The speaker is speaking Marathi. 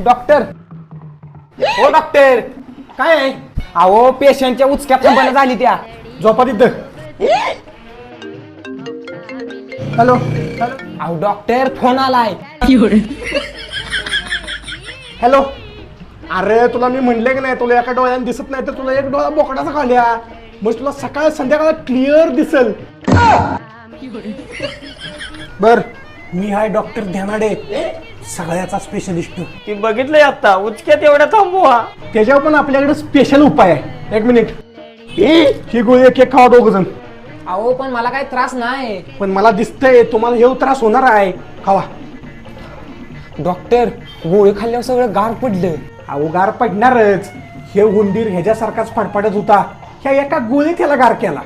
डॉक्टर हो डॉक्टर. काय आहे? अहो पेशंटच्या उचक्या थांबायला झाली त्या. झोपा तिथं. हॅलो. अहो डॉक्टर फोन आलाय. हॅलो. अरे तुला मी म्हणले की नाही, तुला एका डोळ्याने दिसत नाही तर तुला एक डोळा बोकडाचा खाल्या, मग तुला सकाळ संध्याकाळ क्लिअर दिसल. बर मी आहे डॉक्टर ध्यानाडे, सगळ्याचा स्पेशलिस्ट. ती बघितलंय आता उचक्यात एवढ्या थांबवा. त्याच्यावर पण आपल्याकडे स्पेशल उपाय आहे. एक मिनिट. ही गोळी एक एक खावा दोघ जण. अहो पण मला काही त्रास नाही. पण मला दिसतंय तुम्हाला हे त्रास होणार आहे. खावा. डॉक्टर गोळी खाल्ल्यावर सगळं गार पडलं. अहो गार पडणारच. हे उंदीर ह्याच्यासारखाच फडफडत होता, ह्या एका गोळीत त्याला गार केला.